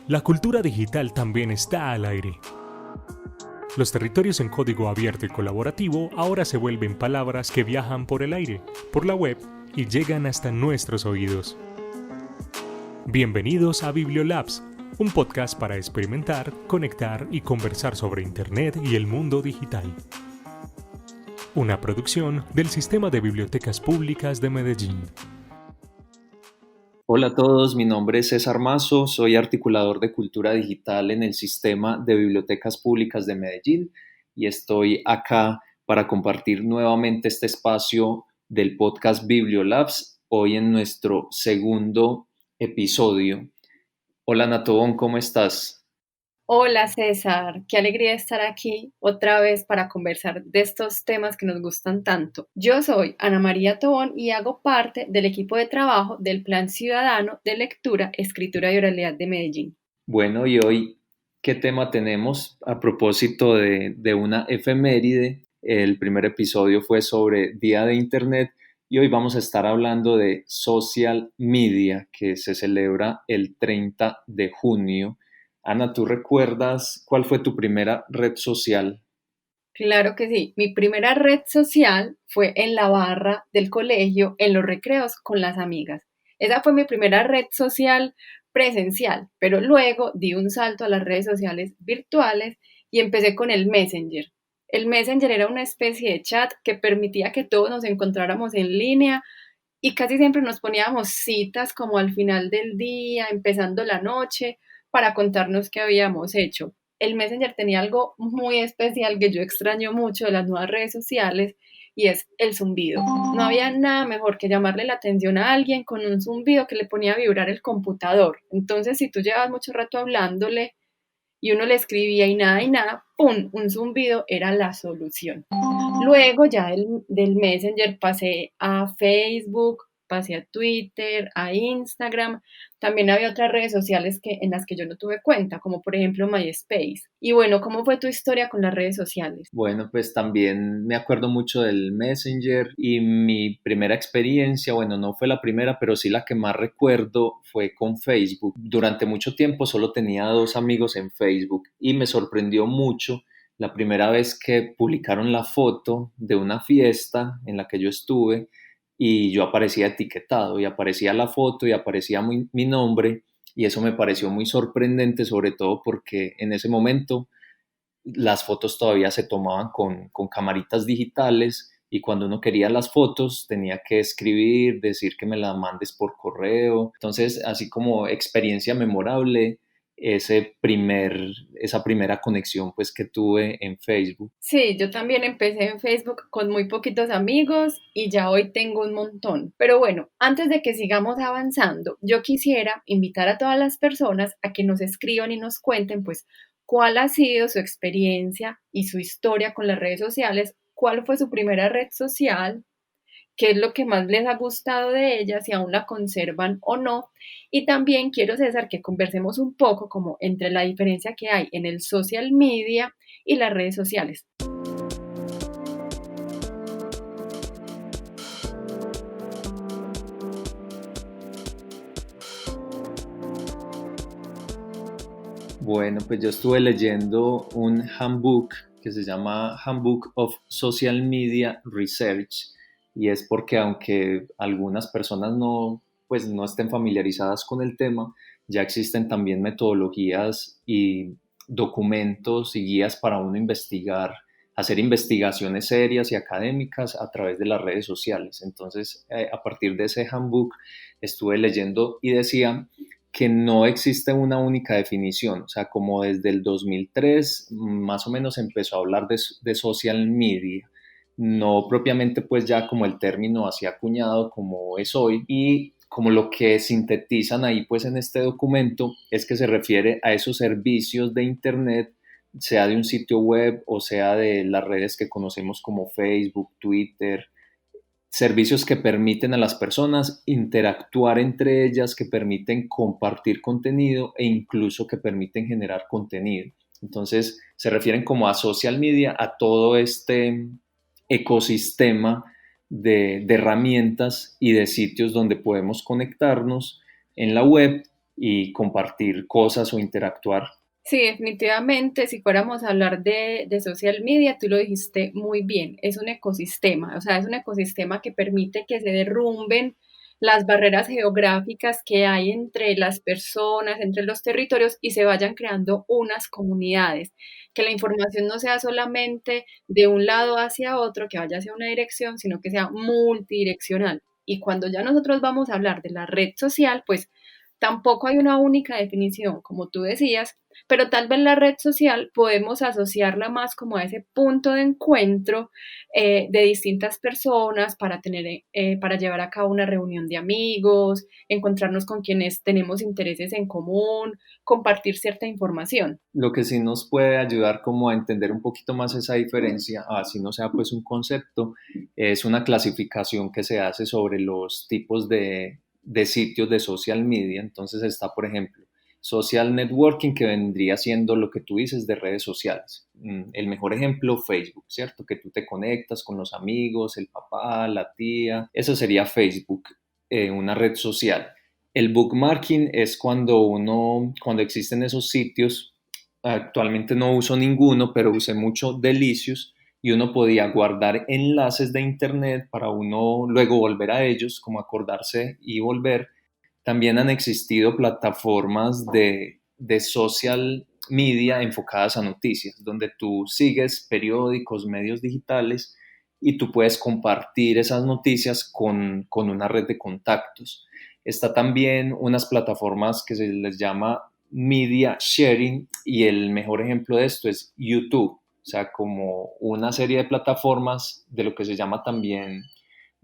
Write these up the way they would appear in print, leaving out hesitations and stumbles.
La cultura digital también está al aire. Los territorios en código abierto y colaborativo ahora se vuelven palabras que viajan por el aire, por la web y llegan hasta nuestros oídos. Bienvenidos a Bibliolabs, un podcast para experimentar, conectar y conversar sobre Internet y el mundo digital. Una producción del Sistema de Bibliotecas Públicas de Medellín. Hola a todos, mi nombre es César Mazo, soy articulador de cultura digital en el Sistema de Bibliotecas Públicas de Medellín y estoy acá para compartir nuevamente este espacio del podcast Bibliolabs, hoy en nuestro segundo episodio. Hola Natobón, ¿cómo estás? Hola César, qué alegría estar aquí otra vez para conversar de estos temas que nos gustan tanto. Yo soy Ana María Tobón y hago parte del equipo de trabajo del Plan Ciudadano de Lectura, Escritura y Oralidad de Medellín. Bueno, y hoy, ¿qué tema tenemos? A propósito de una efeméride, el primer episodio fue sobre Día de Internet y hoy vamos a estar hablando de social media, que se celebra el 30 de junio. Ana, ¿tú recuerdas cuál fue tu primera red social? Claro que sí, mi primera red social fue en la barra del colegio, en los recreos con las amigas. Esa fue mi primera red social presencial, pero luego di un salto a las redes sociales virtuales y empecé con el Messenger. El Messenger era una especie de chat que permitía que todos nos encontráramos en línea y casi siempre nos poníamos citas como al final del día, empezando la noche, para contarnos qué habíamos hecho. El Messenger tenía algo muy especial que yo extraño mucho de las nuevas redes sociales y es el zumbido. No había nada mejor que llamarle la atención a alguien con un zumbido que le ponía a vibrar el computador. Entonces, si tú llevas mucho rato hablándole y uno le escribía y nada, ¡pum! Un zumbido era la solución. Luego ya del Messenger pasé a Facebook, pasé a Twitter, a Instagram. También había otras redes sociales en las que yo no tuve cuenta, como por ejemplo MySpace. Y bueno, ¿cómo fue tu historia con las redes sociales? Bueno, pues también me acuerdo mucho del Messenger y mi primera experiencia, bueno, no fue la primera, pero sí la que más recuerdo fue con Facebook. Durante mucho tiempo solo tenía 2 amigos en Facebook y me sorprendió mucho la primera vez que publicaron la foto de una fiesta en la que yo estuve y yo aparecía etiquetado y aparecía la foto y aparecía mi nombre y eso me pareció muy sorprendente, sobre todo porque en ese momento las fotos todavía se tomaban con camaritas digitales y cuando uno quería las fotos tenía que escribir, decir que me las mandes por correo. Entonces, así como experiencia memorable, esa primera conexión pues que tuve en Facebook. Sí, yo también empecé en Facebook con muy poquitos amigos y ya hoy tengo un montón. Pero bueno, antes de que sigamos avanzando, yo quisiera invitar a todas las personas a que nos escriban y nos cuenten pues cuál ha sido su experiencia y su historia con las redes sociales, cuál fue su primera red social, qué es lo que más les ha gustado de ella, si aún la conservan o no. Y también quiero, César, que conversemos un poco como entre la diferencia que hay en el social media y las redes sociales. Bueno, pues yo estuve leyendo un handbook que se llama Handbook of Social Media Research y es porque aunque algunas personas pues no estén familiarizadas con el tema, ya existen también metodologías y documentos y guías para uno investigar, hacer investigaciones serias y académicas a través de las redes sociales. Entonces, a partir de ese handbook estuve leyendo y decía que no existe una única definición, o sea, como desde el 2003 más o menos empezó a hablar de social media, no propiamente pues ya como el término así acuñado como es hoy, y como lo que sintetizan ahí pues en este documento es que se refiere a esos servicios de internet, sea de un sitio web o sea de las redes que conocemos como Facebook, Twitter, servicios que permiten a las personas interactuar entre ellas, que permiten compartir contenido e incluso que permiten generar contenido. Entonces, se refieren como a social media, a todo este ecosistema de herramientas y de sitios donde podemos conectarnos en la web y compartir cosas o interactuar. Sí, definitivamente, si fuéramos a hablar de social media, tú lo dijiste muy bien, es un ecosistema, o sea, es un ecosistema que permite que se derrumben las barreras geográficas que hay entre las personas, entre los territorios y se vayan creando unas comunidades, que la información no sea solamente de un lado hacia otro, que vaya hacia una dirección, sino que sea multidireccional. Y cuando ya nosotros vamos a hablar de la red social, pues tampoco hay una única definición, como tú decías, pero tal vez la red social podemos asociarla más como a ese punto de encuentro de distintas personas para para llevar a cabo una reunión de amigos, encontrarnos con quienes tenemos intereses en común, compartir cierta información. Lo que sí nos puede ayudar como a entender un poquito más esa diferencia, así no sea pues un concepto, es una clasificación que se hace sobre los tipos de sitios de social media. Entonces está, por ejemplo, social networking, que vendría siendo lo que tú dices de redes sociales. El mejor ejemplo, Facebook, ¿cierto? Que tú te conectas con los amigos, el papá, la tía. Eso sería Facebook, una red social. El bookmarking es cuando existen esos sitios. Actualmente no uso ninguno, pero usé mucho Delicious y uno podía guardar enlaces de internet para uno luego volver a ellos, como acordarse y volver. También han existido plataformas de social media enfocadas a noticias, donde tú sigues periódicos, medios digitales y tú puedes compartir esas noticias con una red de contactos. Está también unas plataformas que se les llama media sharing y el mejor ejemplo de esto es YouTube, o sea, como una serie de plataformas de lo que se llama también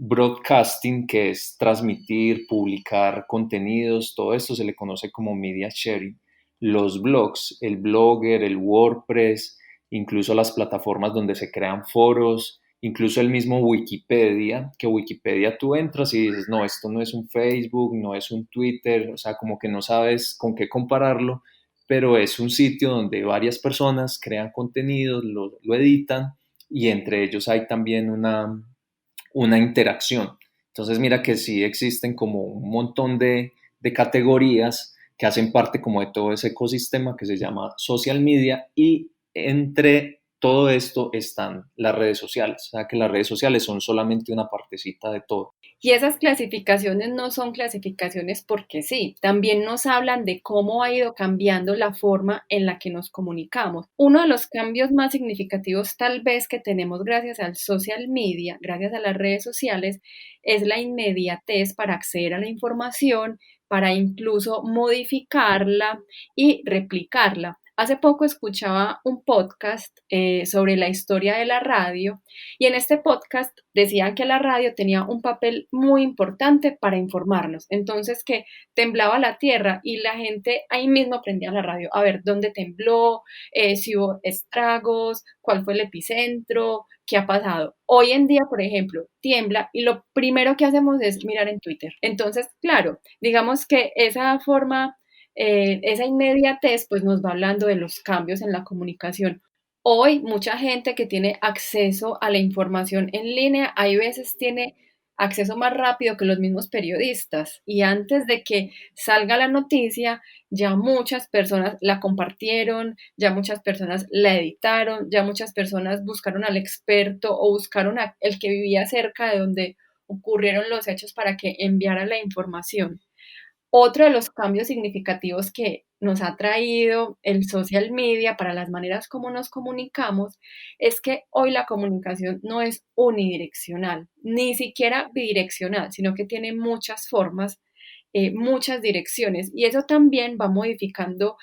broadcasting, que es transmitir, publicar contenidos, todo esto se le conoce como media sharing. Los blogs, el Blogger, el WordPress, incluso las plataformas donde se crean foros, incluso el mismo Wikipedia, que Wikipedia tú entras y dices, no, esto no es un Facebook, no es un Twitter, o sea, como que no sabes con qué compararlo, pero es un sitio donde varias personas crean contenidos, lo editan y entre ellos hay también una interacción. Entonces mira que sí existen como un montón de categorías que hacen parte como de todo ese ecosistema que se llama social media y entre todo esto están las redes sociales, o sea que las redes sociales son solamente una partecita de todo. Y esas clasificaciones no son clasificaciones porque sí, también nos hablan de cómo ha ido cambiando la forma en la que nos comunicamos. Uno de los cambios más significativos tal vez que tenemos gracias al social media, gracias a las redes sociales, es la inmediatez para acceder a la información, para incluso modificarla y replicarla. Hace poco escuchaba un podcast sobre la historia de la radio y en este podcast decían que la radio tenía un papel muy importante para informarnos. Entonces que temblaba la tierra y la gente ahí mismo prendía la radio a ver dónde tembló, si hubo estragos, cuál fue el epicentro, qué ha pasado. Hoy en día, por ejemplo, tiembla y lo primero que hacemos es mirar en Twitter. Entonces, claro, digamos que esa forma esa inmediatez pues nos va hablando de los cambios en la comunicación. Hoy mucha gente que tiene acceso a la información en línea, hay veces tiene acceso más rápido que los mismos periodistas y antes de que salga la noticia, ya muchas personas la compartieron, ya muchas personas la editaron, ya muchas personas buscaron al experto o buscaron a el que vivía cerca de donde ocurrieron los hechos para que enviara la información. Otro de los cambios significativos que nos ha traído el social media para las maneras como nos comunicamos es que hoy la comunicación no es unidireccional, ni siquiera bidireccional, sino que tiene muchas formas, muchas direcciones y eso también va modificando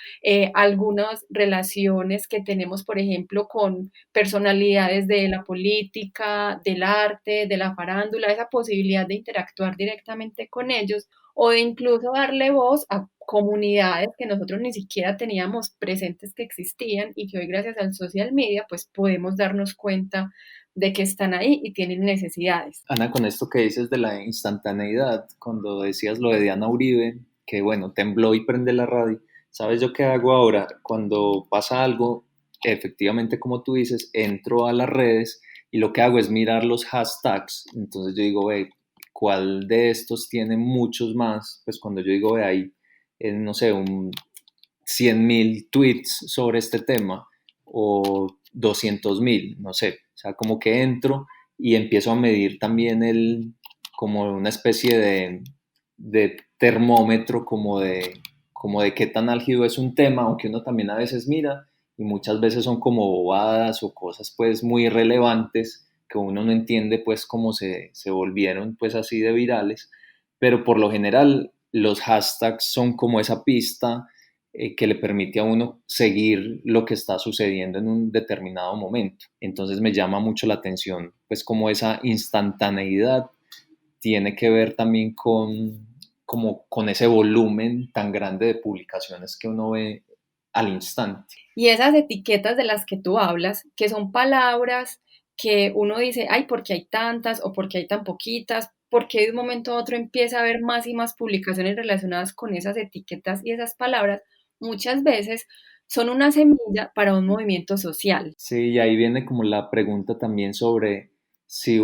algunas relaciones que tenemos, por ejemplo, con personalidades de la política, del arte, de la farándula, esa posibilidad de interactuar directamente con ellos o de incluso darle voz a comunidades que nosotros ni siquiera teníamos presentes que existían y que hoy gracias al social media pues podemos darnos cuenta de que están ahí y tienen necesidades. Ana, con esto que dices de la instantaneidad, cuando decías lo de Diana Uribe, que bueno, tembló y prende la radio, ¿sabes yo qué hago ahora? Cuando pasa algo, efectivamente como tú dices, entro a las redes y lo que hago es mirar los hashtags. Entonces yo digo, ve, ¿cuál de estos tiene muchos más? Pues cuando yo digo, ve, hay no sé, 100.000 tweets sobre este tema o 200.000, no sé. O sea, como que entro y empiezo a medir también como una especie de termómetro, como de qué tan álgido es un tema, aunque uno también a veces mira y muchas veces son como bobadas o cosas pues muy irrelevantes que uno no entiende pues cómo se volvieron pues así de virales, pero por lo general los hashtags son como esa pista que le permite a uno seguir lo que está sucediendo en un determinado momento. Entonces me llama mucho la atención, pues como esa instantaneidad tiene que ver también con ese volumen tan grande de publicaciones que uno ve al instante. Y esas etiquetas de las que tú hablas, que son palabras que uno dice, ay, ¿por qué hay tantas o por qué hay tan poquitas? ¿Por qué de un momento a otro empieza a haber más y más publicaciones relacionadas con esas etiquetas y esas palabras? Muchas veces son una semilla para un movimiento social. Sí, y ahí viene como la pregunta también sobre si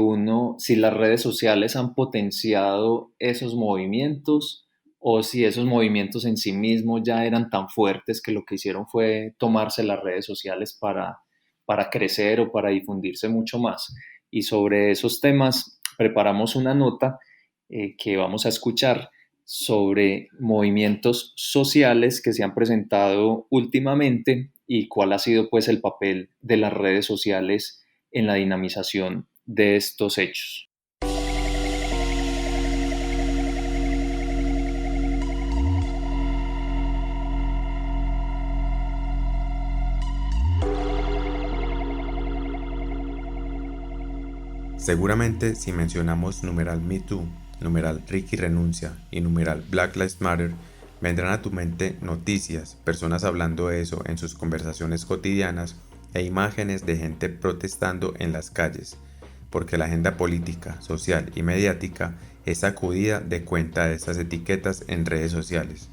las redes sociales han potenciado esos movimientos o si esos movimientos en sí mismos ya eran tan fuertes que lo que hicieron fue tomarse las redes sociales para crecer o para difundirse mucho más. Y sobre esos temas preparamos una nota que vamos a escuchar sobre movimientos sociales que se han presentado últimamente y cuál ha sido pues el papel de las redes sociales en la dinamización de estos hechos. Seguramente si mencionamos numeral MeToo, numeral Ricky renuncia y numeral Black Lives Matter, vendrán a tu mente noticias, personas hablando de eso en sus conversaciones cotidianas e imágenes de gente protestando en las calles, porque la agenda política, social y mediática es sacudida de cuenta de estas etiquetas en redes sociales.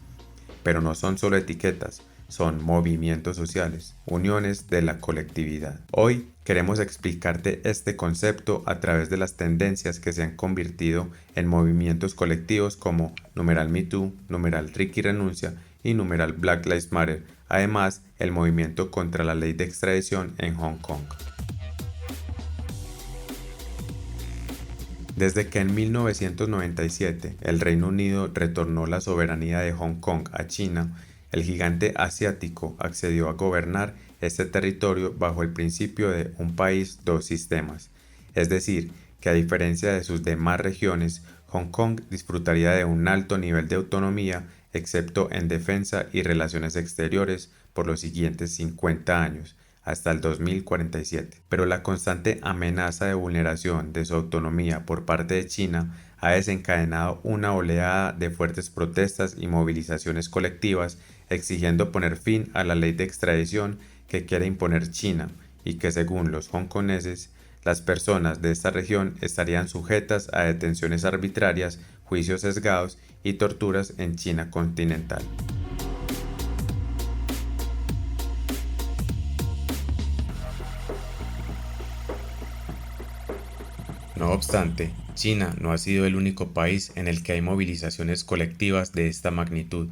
Pero no son solo etiquetas, son movimientos sociales, uniones de la colectividad. Hoy queremos explicarte este concepto a través de las tendencias que se han convertido en movimientos colectivos como numeral MeToo, numeral Ricky renuncia y numeral Black Lives Matter, además el movimiento contra la ley de extradición en Hong Kong. Desde que en 1997 el Reino Unido retornó la soberanía de Hong Kong a China, el gigante asiático accedió a gobernar este territorio bajo el principio de un país, dos sistemas. Es decir, que a diferencia de sus demás regiones, Hong Kong disfrutaría de un alto nivel de autonomía, excepto en defensa y relaciones exteriores, por los siguientes 50 años, hasta el 2047. Pero la constante amenaza de vulneración de su autonomía por parte de China ha desencadenado una oleada de fuertes protestas y movilizaciones colectivas exigiendo poner fin a la ley de extradición que quiere imponer China y que según los hongkoneses, las personas de esta región estarían sujetas a detenciones arbitrarias, juicios sesgados y torturas en China continental. No obstante, China no ha sido el único país en el que hay movilizaciones colectivas de esta magnitud.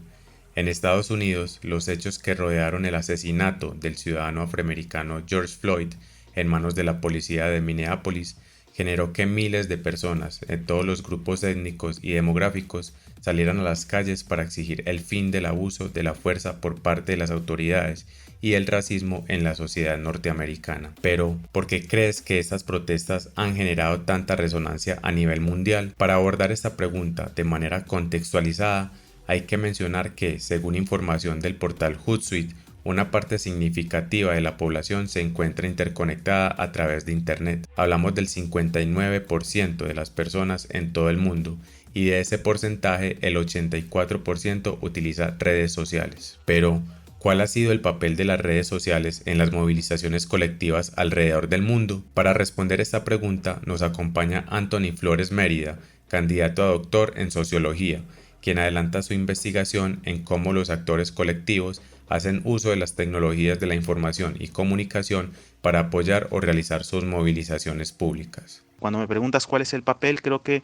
En Estados Unidos, los hechos que rodearon el asesinato del ciudadano afroamericano George Floyd en manos de la policía de Minneapolis generó que miles de personas en todos los grupos étnicos y demográficos salieran a las calles para exigir el fin del abuso de la fuerza por parte de las autoridades y el racismo en la sociedad norteamericana. Pero, ¿por qué crees que estas protestas han generado tanta resonancia a nivel mundial? Para abordar esta pregunta de manera contextualizada, hay que mencionar que, según información del portal Hootsuite, una parte significativa de la población se encuentra interconectada a través de Internet. Hablamos del 59% de las personas en todo el mundo y de ese porcentaje el 84% utiliza redes sociales. Pero, ¿cuál ha sido el papel de las redes sociales en las movilizaciones colectivas alrededor del mundo? Para responder esta pregunta nos acompaña Anthony Flores Mérida, candidato a doctor en sociología, quien adelanta su investigación en cómo los actores colectivos hacen uso de las tecnologías de la información y comunicación para apoyar o realizar sus movilizaciones públicas. Cuando me preguntas cuál es el papel, creo que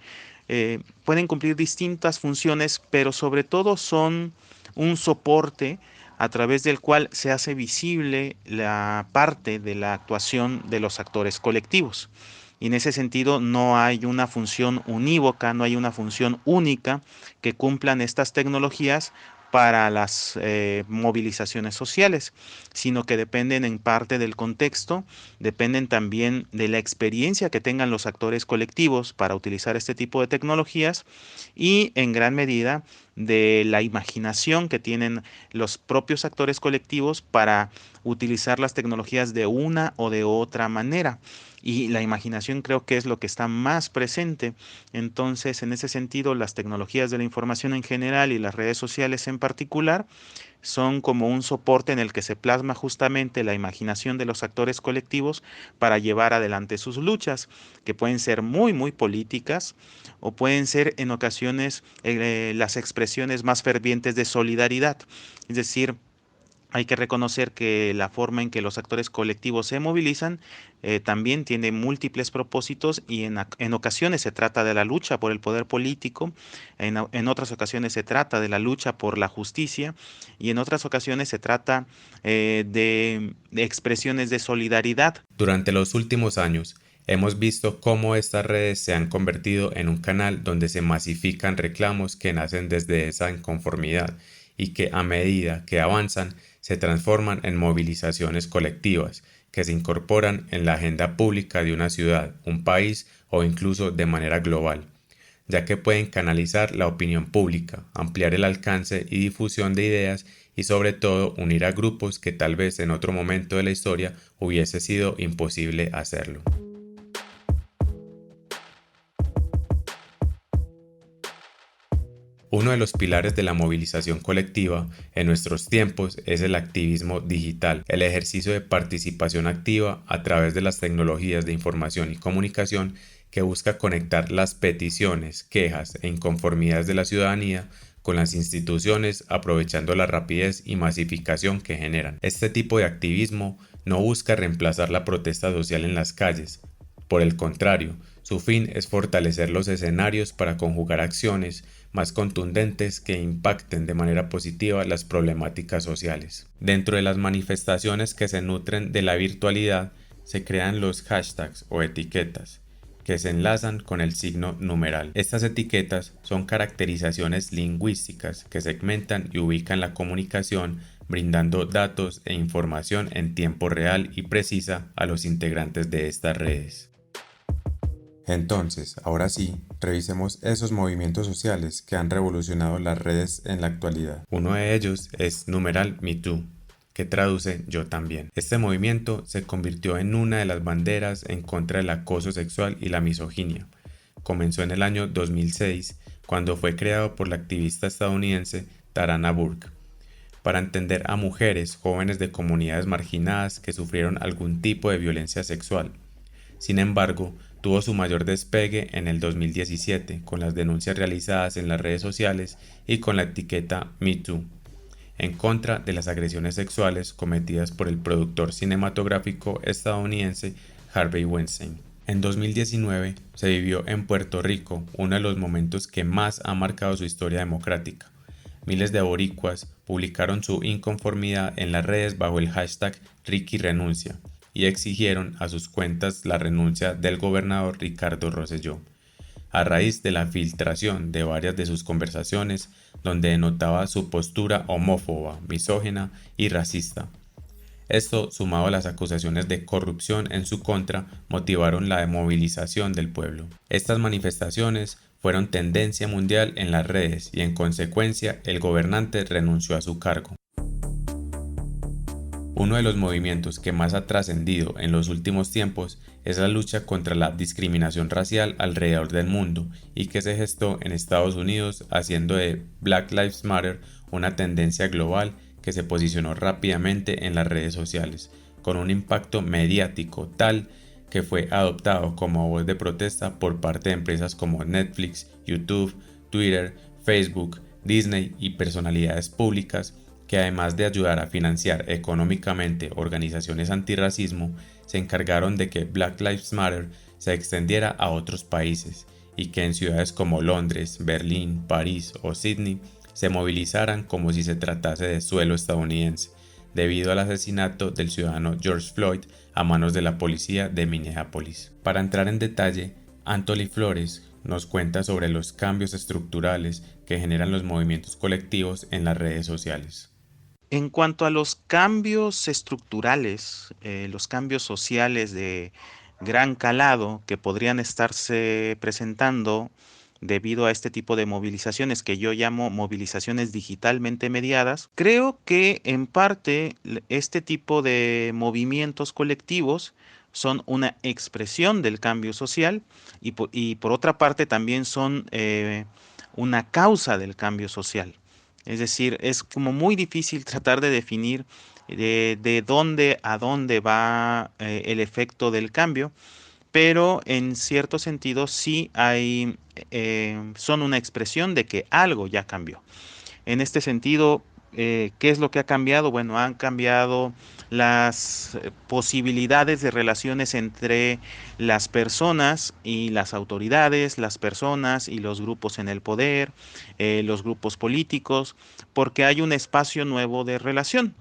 pueden cumplir distintas funciones, pero sobre todo son un soporte a través del cual se hace visible la parte de la actuación de los actores colectivos. Y en ese sentido no hay una función unívoca, no hay una función única que cumplan estas tecnologías para las movilizaciones sociales, sino que dependen en parte del contexto, dependen también de la experiencia que tengan los actores colectivos para utilizar este tipo de tecnologías y en gran medida de la imaginación que tienen los propios actores colectivos para utilizar las tecnologías de una o de otra manera. Y la imaginación creo que es lo que está más presente. Entonces, en ese sentido, las tecnologías de la información en general y las redes sociales en particular son como un soporte en el que se plasma justamente la imaginación de los actores colectivos para llevar adelante sus luchas, que pueden ser muy políticas o pueden ser en ocasiones las expresiones más fervientes de solidaridad. Es decir, hay que reconocer que la forma en que los actores colectivos se movilizan también tiene múltiples propósitos y en ocasiones se trata de la lucha por el poder político, en otras ocasiones se trata de la lucha por la justicia y en otras ocasiones se trata de expresiones de solidaridad. Durante los últimos años, hemos visto cómo estas redes se han convertido en un canal donde se masifican reclamos que nacen desde esa inconformidad y que a medida que avanzan se transforman en movilizaciones colectivas que se incorporan en la agenda pública de una ciudad, un país o incluso de manera global, ya que pueden canalizar la opinión pública, ampliar el alcance y difusión de ideas y sobre todo unir a grupos que tal vez en otro momento de la historia hubiese sido imposible hacerlo. Uno de los pilares de la movilización colectiva en nuestros tiempos es el activismo digital, el ejercicio de participación activa a través de las tecnologías de información y comunicación que busca conectar las peticiones, quejas e inconformidades de la ciudadanía con las instituciones, aprovechando la rapidez y masificación que generan. Este tipo de activismo no busca reemplazar la protesta social en las calles. Por el contrario, su fin es fortalecer los escenarios para conjugar acciones más contundentes que impacten de manera positiva las problemáticas sociales. Dentro de las manifestaciones que se nutren de la virtualidad, se crean los hashtags o etiquetas, que se enlazan con el signo numeral. Estas etiquetas son caracterizaciones lingüísticas que segmentan y ubican la comunicación, brindando datos e información en tiempo real y precisa a los integrantes de estas redes. Entonces, ahora sí, revisemos esos movimientos sociales que han revolucionado las redes en la actualidad. Uno de ellos es numeral MeToo, que traduce yo también. Este movimiento se convirtió en una de las banderas en contra del acoso sexual y la misoginia. Comenzó en el año 2006, cuando fue creado por la activista estadounidense Tarana Burke, para entender a mujeres jóvenes de comunidades marginadas que sufrieron algún tipo de violencia sexual. Sin embargo, tuvo su mayor despegue en el 2017 con las denuncias realizadas en las redes sociales y con la etiqueta MeToo, en contra de las agresiones sexuales cometidas por el productor cinematográfico estadounidense Harvey Weinstein. En 2019 se vivió en Puerto Rico uno de los momentos que más ha marcado su historia democrática. Miles de boricuas publicaron su inconformidad en las redes bajo el hashtag Ricky Renuncia y exigieron a sus cuentas la renuncia del gobernador Ricardo Rosselló, a raíz de la filtración de varias de sus conversaciones donde denotaba su postura homófoba, misógina y racista. Esto, sumado a las acusaciones de corrupción en su contra, motivaron la movilización del pueblo. Estas manifestaciones fueron tendencia mundial en las redes y en consecuencia el gobernante renunció a su cargo. Uno de los movimientos que más ha trascendido en los últimos tiempos es la lucha contra la discriminación racial alrededor del mundo y que se gestó en Estados Unidos haciendo de Black Lives Matter una tendencia global que se posicionó rápidamente en las redes sociales, con un impacto mediático tal que fue adoptado como voz de protesta por parte de empresas como Netflix, YouTube, Twitter, Facebook, Disney y personalidades públicas que además de ayudar a financiar económicamente organizaciones antirracismo, se encargaron de que Black Lives Matter se extendiera a otros países y que en ciudades como Londres, Berlín, París o Sydney se movilizaran como si se tratase de suelo estadounidense, debido al asesinato del ciudadano George Floyd a manos de la policía de Minneapolis. Para entrar en detalle, Anthony Flores nos cuenta sobre los cambios estructurales que generan los movimientos colectivos en las redes sociales. En cuanto a los cambios estructurales, los cambios sociales de gran calado que podrían estarse presentando debido a este tipo de movilizaciones que yo llamo movilizaciones digitalmente mediadas, creo que en parte este tipo de movimientos colectivos son una expresión del cambio social y por otra parte también son una causa del cambio social. Es decir, es como muy difícil tratar de definir de dónde a dónde va el efecto del cambio, pero en cierto sentido sí son una expresión de que algo ya cambió. En este sentido, ¿qué es lo que ha cambiado? Bueno, han cambiado las posibilidades de relaciones entre las personas y las autoridades, las personas y los grupos en el poder, los grupos políticos, porque hay un espacio nuevo de relación.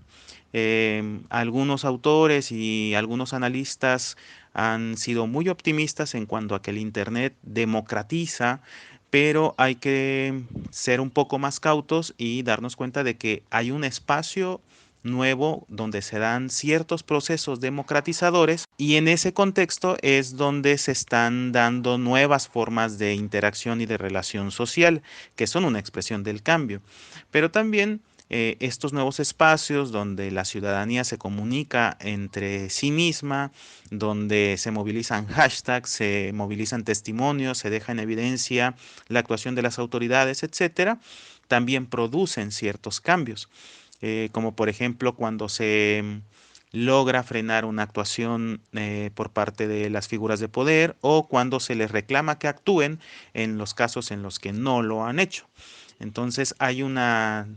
Algunos autores y algunos analistas han sido muy optimistas en cuanto a que el Internet democratiza, pero hay que ser un poco más cautos y darnos cuenta de que hay un espacio nuevo donde se dan ciertos procesos democratizadores y en ese contexto es donde se están dando nuevas formas de interacción y de relación social que son una expresión del cambio, pero también estos nuevos espacios donde la ciudadanía se comunica entre sí misma, donde se movilizan hashtags, se movilizan testimonios, se deja en evidencia la actuación de las autoridades, etcétera, también producen ciertos cambios, como por ejemplo cuando se logra frenar una actuación por parte de las figuras de poder o cuando se les reclama que actúen en los casos en los que no lo han hecho. Entonces hay una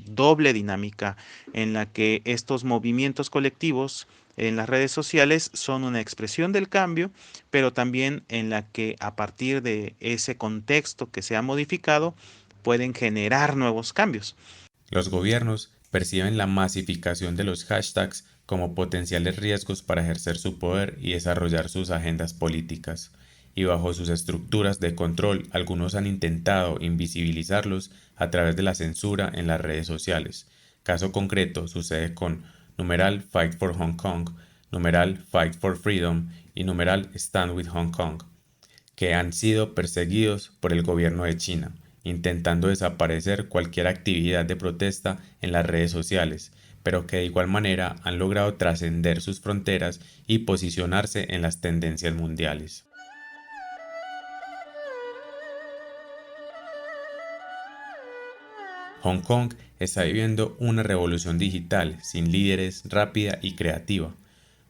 doble dinámica en la que estos movimientos colectivos en las redes sociales son una expresión del cambio, pero también en la que a partir de ese contexto que se ha modificado pueden generar nuevos cambios. Los gobiernos perciben la masificación de los hashtags como potenciales riesgos para ejercer su poder y desarrollar sus agendas políticas, y bajo sus estructuras de control algunos han intentado invisibilizarlos a través de la censura en las redes sociales. Caso concreto sucede con numeral Fight for Hong Kong, numeral Fight for Freedom y numeral Stand with Hong Kong, que han sido perseguidos por el gobierno de China, intentando desaparecer cualquier actividad de protesta en las redes sociales, pero que de igual manera han logrado trascender sus fronteras y posicionarse en las tendencias mundiales. Hong Kong está viviendo una revolución digital sin líderes, rápida y creativa,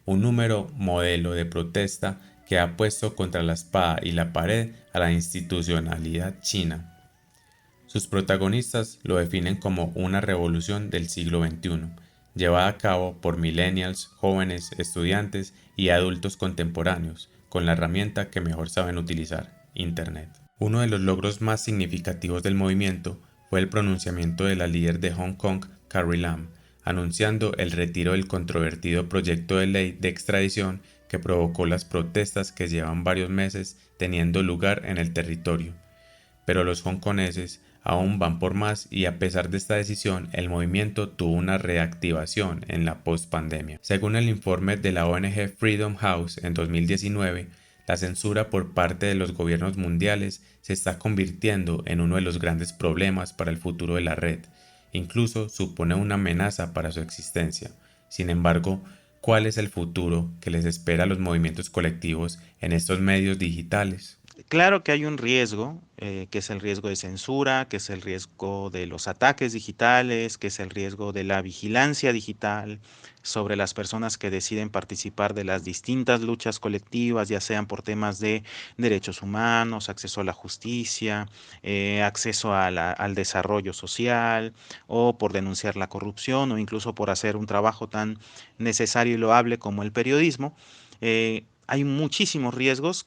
un número modelo de protesta que ha puesto contra la espada y la pared a la institucionalidad china. Sus protagonistas lo definen como una revolución del siglo XXI, llevada a cabo por millennials, jóvenes, estudiantes y adultos contemporáneos, con la herramienta que mejor saben utilizar, Internet. Uno de los logros más significativos del movimiento fue el pronunciamiento de la líder de Hong Kong, Carrie Lam, anunciando el retiro del controvertido proyecto de ley de extradición que provocó las protestas que llevan varios meses teniendo lugar en el territorio. Pero los hongkoneses aún van por más y a pesar de esta decisión, el movimiento tuvo una reactivación en la post-pandemia. Según el informe de la ONG Freedom House en 2019, la censura por parte de los gobiernos mundiales se está convirtiendo en uno de los grandes problemas para el futuro de la red. Incluso supone una amenaza para su existencia. Sin embargo, ¿cuál es el futuro que les espera a los movimientos colectivos en estos medios digitales? Claro que hay un riesgo, que es el riesgo de censura, que es el riesgo de los ataques digitales, que es el riesgo de la vigilancia digital sobre las personas que deciden participar de las distintas luchas colectivas, ya sean por temas de derechos humanos, acceso a la justicia, acceso al desarrollo social, o por denunciar la corrupción, o incluso por hacer un trabajo tan necesario y loable como el periodismo. Hay muchísimos riesgos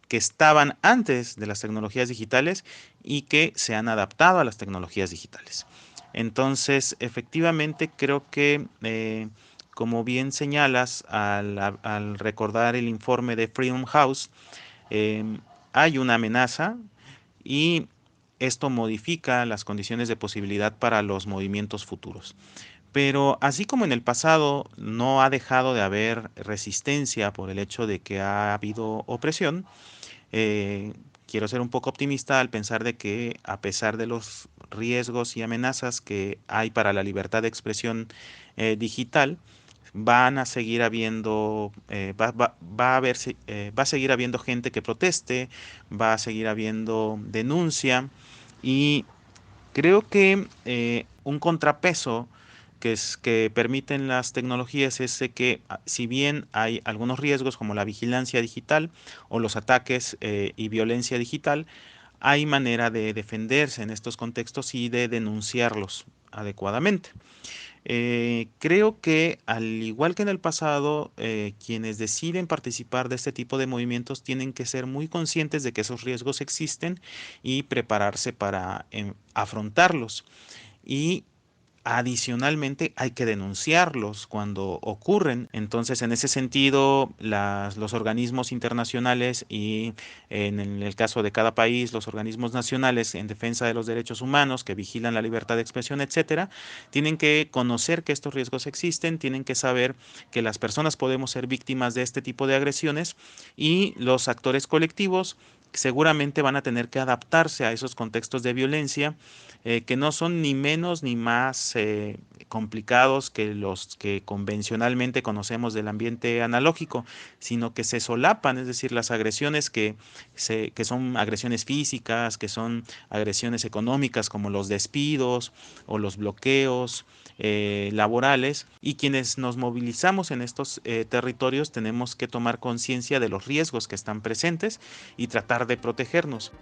que estaban antes de las tecnologías digitales y que se han adaptado a las tecnologías digitales. Entonces, efectivamente, creo que, como bien señalas, al recordar el informe de Freedom House, eh, hay una amenaza y esto modifica las condiciones de posibilidad para los movimientos futuros. Pero así como en el pasado no ha dejado de haber resistencia por el hecho de que ha habido opresión, eh, quiero ser un poco optimista al pensar de que a pesar de los riesgos y amenazas que hay para la libertad de expresión digital, van a seguir habiendo, va a haber, va a seguir habiendo gente que proteste, va a seguir habiendo denuncia y creo que un contrapeso que permiten las tecnologías es de que si bien hay algunos riesgos como la vigilancia digital o los ataques y violencia digital, hay manera de defenderse en estos contextos y de denunciarlos adecuadamente. Creo que al igual que en el pasado, quienes deciden participar de este tipo de movimientos tienen que ser muy conscientes de que esos riesgos existen y prepararse para afrontarlos. Y adicionalmente, hay que denunciarlos cuando ocurren. Entonces, en ese sentido, los organismos internacionales y en el caso de cada país, los organismos nacionales en defensa de los derechos humanos que vigilan la libertad de expresión, etcétera, tienen que conocer que estos riesgos existen, tienen que saber que las personas podemos ser víctimas de este tipo de agresiones y los actores colectivos seguramente van a tener que adaptarse a esos contextos de violencia que no son ni menos ni más complicados que los que convencionalmente conocemos del ambiente analógico, sino que se solapan, es decir, las agresiones que son agresiones físicas, que son agresiones económicas como los despidos o los bloqueos laborales, y quienes nos movilizamos en estos territorios tenemos que tomar conciencia de los riesgos que están presentes y tratar de protegernos.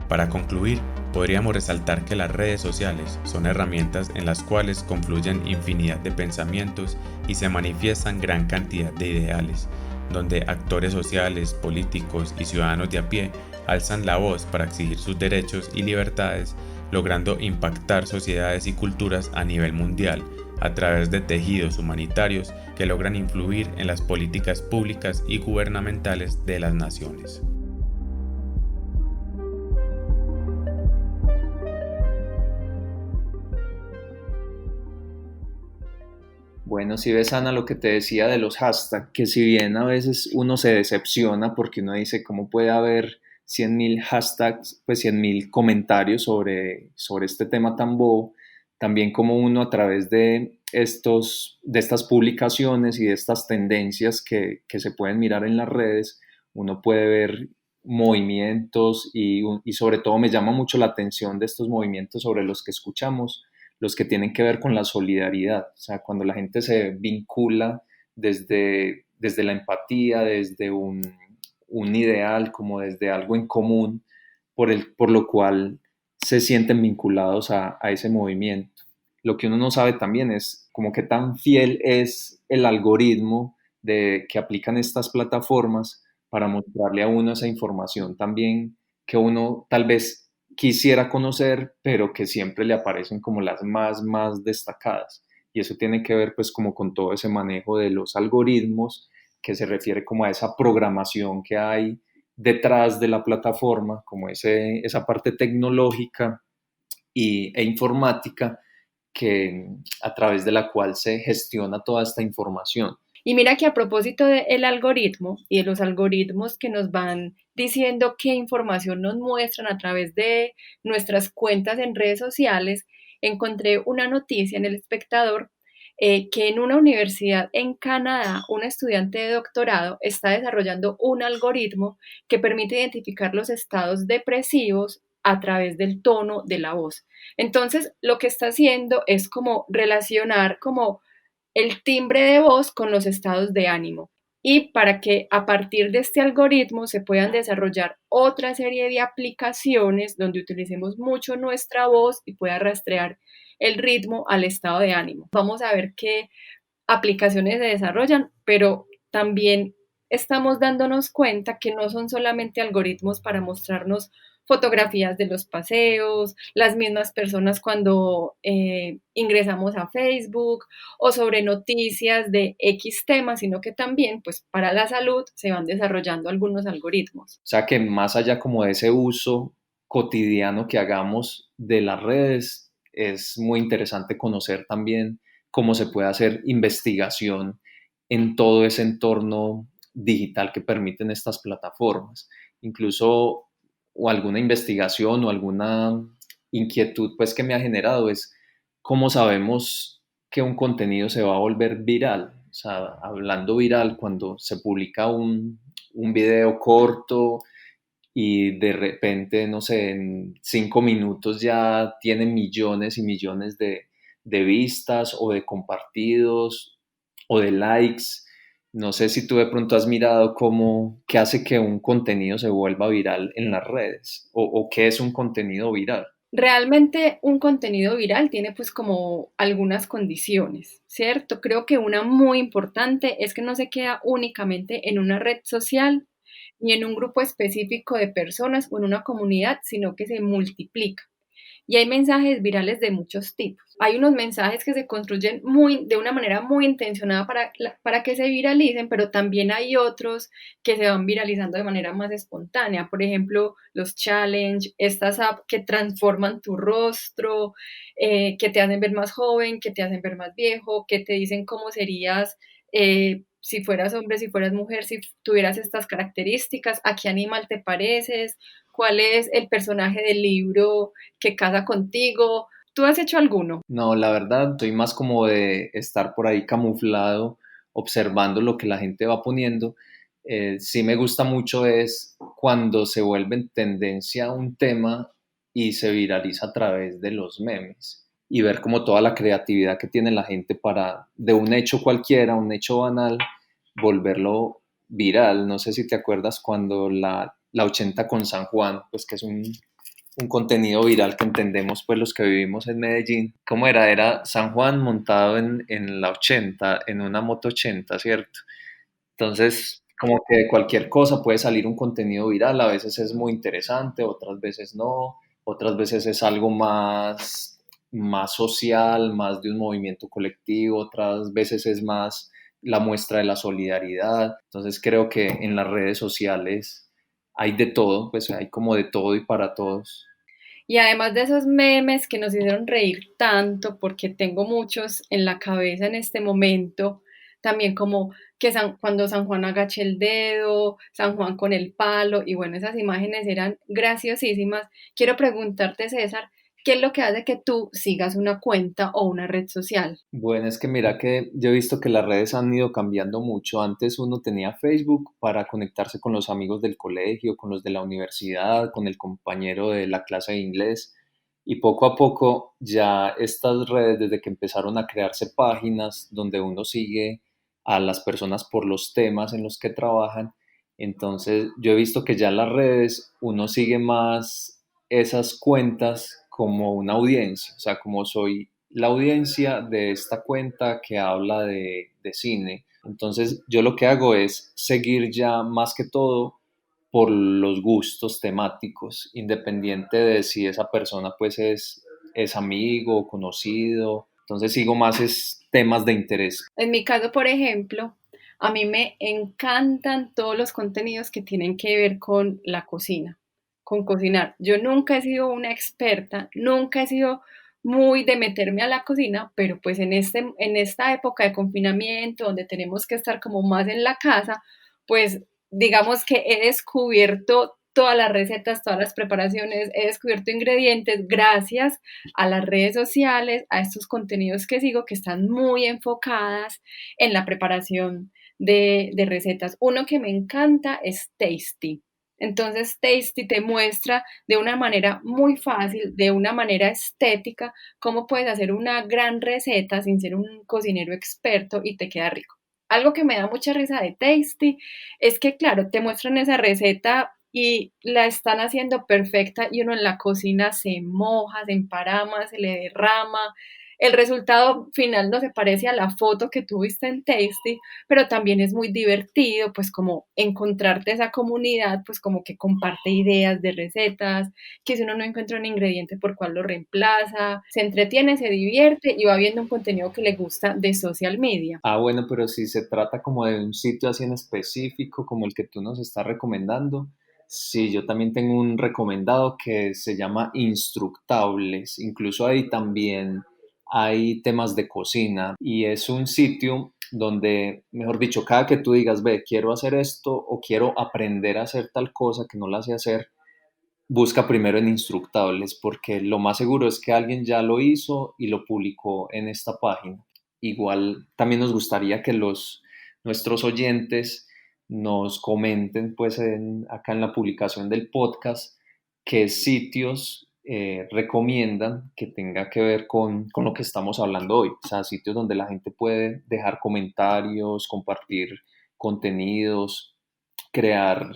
Para concluir, podríamos resaltar que las redes sociales son herramientas en las cuales confluyen infinidad de pensamientos y se manifiestan gran cantidad de ideales, donde actores sociales, políticos y ciudadanos de a pie alzan la voz para exigir sus derechos y libertades, logrando impactar sociedades y culturas a nivel mundial a través de tejidos humanitarios que logran influir en las políticas públicas y gubernamentales de las naciones. Bueno, si ves, Ana, lo que te decía de los hashtags, que si bien a veces uno se decepciona porque uno dice cómo puede haber 100.000 hashtags, pues 100.000 comentarios sobre este tema tan bobo, también como uno a través de estas publicaciones y de estas tendencias que se pueden mirar en las redes, uno puede ver movimientos y sobre todo me llama mucho la atención de estos movimientos sobre los que escuchamos los que tienen que ver con la solidaridad, o sea, cuando la gente se vincula desde la empatía, desde un ideal, como desde algo en común, por lo cual se sienten vinculados a ese movimiento. Lo que uno no sabe también es como qué tan fiel es el algoritmo que aplican estas plataformas para mostrarle a uno esa información también que uno tal vez quisiera conocer, pero que siempre le aparecen como las más destacadas. Y eso tiene que ver pues como con todo ese manejo de los algoritmos, que se refiere como a esa programación que hay detrás de la plataforma, como esa parte tecnológica e informática que, a través de la cual se gestiona toda esta información. Y mira que a propósito del algoritmo y de los algoritmos que nos van diciendo qué información nos muestran a través de nuestras cuentas en redes sociales, encontré una noticia en El Espectador que en una universidad en Canadá, un estudiante de doctorado está desarrollando un algoritmo que permite identificar los estados depresivos a través del tono de la voz. Entonces, lo que está haciendo es como relacionar como el timbre de voz con los estados de ánimo. y para que a partir de este algoritmo se puedan desarrollar otra serie de aplicaciones donde utilicemos mucho nuestra voz y pueda rastrear el ritmo al estado de ánimo. Vamos a ver qué aplicaciones se desarrollan, pero también estamos dándonos cuenta que no son solamente algoritmos para mostrarnos fotografías de los paseos, las mismas personas cuando ingresamos a Facebook o sobre noticias de X temas, sino que también pues para la salud se van desarrollando algunos algoritmos. O sea que más allá como de ese uso cotidiano que hagamos de las redes, es muy interesante conocer también cómo se puede hacer investigación en todo ese entorno digital que permiten estas plataformas. Incluso o alguna investigación o alguna inquietud pues que me ha generado es cómo sabemos que un contenido se va a volver viral. O sea, hablando viral, cuando se publica un video corto y de repente, no sé, en 5 minutos ya tiene millones y millones de vistas o de compartidos o de likes. No sé si tú de pronto has mirado qué hace que un contenido se vuelva viral en las redes o qué es un contenido viral. Realmente un contenido viral tiene pues como algunas condiciones, ¿cierto? Creo que una muy importante es que no se queda únicamente en una red social ni en un grupo específico de personas o en una comunidad, sino que se multiplica. Y hay mensajes virales de muchos tipos. Hay unos mensajes que se construyen de una manera muy intencionada para que se viralicen, pero también hay otros que se van viralizando de manera más espontánea. Por ejemplo, los challenge, estas apps que transforman tu rostro, que te hacen ver más joven, que te hacen ver más viejo, que te dicen cómo serías si fueras hombre, si fueras mujer, si tuvieras estas características, a qué animal te pareces, cuál es el personaje del libro que casa contigo. ¿Tú has hecho alguno? No, la verdad, soy más como de estar por ahí camuflado, observando lo que la gente va poniendo. Sí me gusta mucho es cuando se vuelve en tendencia un tema y se viraliza a través de los memes y ver como toda la creatividad que tiene la gente para de un hecho cualquiera, un hecho banal, volverlo viral. No sé si te acuerdas cuando la 80 con San Juan, pues que es un contenido viral que entendemos pues los que vivimos en Medellín. ¿Cómo era? Era San Juan montado en la 80, en una moto 80, ¿cierto? Entonces, como que de cualquier cosa puede salir un contenido viral, a veces es muy interesante, otras veces no, otras veces es algo más social, más de un movimiento colectivo, otras veces es más la muestra de la solidaridad. Entonces creo que en las redes sociales hay de todo, pues hay como de todo y para todos. Y además de esos memes que nos hicieron reír tanto, porque tengo muchos en la cabeza en este momento, también como que cuando San Juan agache el dedo, San Juan con el palo, y bueno, esas imágenes eran graciosísimas. Quiero preguntarte, César, ¿qué es lo que hace que tú sigas una cuenta o una red social? Bueno, es que mira que yo he visto que las redes han ido cambiando mucho. Antes uno tenía Facebook para conectarse con los amigos del colegio, con los de la universidad, con el compañero de la clase de inglés. Y poco a poco ya estas redes, desde que empezaron a crearse páginas donde uno sigue a las personas por los temas en los que trabajan, entonces yo he visto que ya en las redes uno sigue más esas cuentas como una audiencia, o sea, como soy la audiencia de esta cuenta que habla de cine. Entonces yo lo que hago es seguir ya más que todo por los gustos temáticos, independiente de si esa persona pues es amigo o conocido. Entonces sigo más es temas de interés. En mi caso, por ejemplo, a mí me encantan todos los contenidos que tienen que ver con la cocina, con cocinar. Yo nunca he sido una experta, nunca he sido muy de meterme a la cocina, pero pues en esta época de confinamiento, donde tenemos que estar como más en la casa, pues digamos que he descubierto todas las recetas, todas las preparaciones, he descubierto ingredientes gracias a las redes sociales, a estos contenidos que sigo que están muy enfocadas en la preparación de recetas. Uno que me encanta es Tasty. Entonces, Tasty te muestra de una manera muy fácil, de una manera estética, cómo puedes hacer una gran receta sin ser un cocinero experto y te queda rico. algo que me da mucha risa de Tasty es que, claro, te muestran esa receta y la están haciendo perfecta y uno en la cocina se moja, se emparama, se le derrama. El resultado final no se parece a la foto que tuviste en Tasty, pero también es muy divertido, pues como encontrarte esa comunidad, pues como que comparte ideas de recetas, que si uno no encuentra un ingrediente, por cuál lo reemplaza, se entretiene, se divierte y va viendo un contenido que le gusta de social media. Ah, bueno, pero si se trata como de un sitio así en específico, como el que tú nos estás recomendando, sí, yo también tengo un recomendado que se llama Instructables. Incluso ahí también hay temas de cocina y es un sitio donde, mejor dicho, cada que tú digas, ve, quiero hacer esto o quiero aprender a hacer tal cosa que no la sé hacer, busca primero en Instructables, porque lo más seguro es que alguien ya lo hizo y lo publicó en esta página. Igual también nos gustaría que nuestros oyentes nos comenten pues acá en la publicación del podcast qué sitios recomiendan que tenga que ver con lo que estamos hablando hoy. O sea, sitios donde la gente puede dejar comentarios, compartir contenidos, crear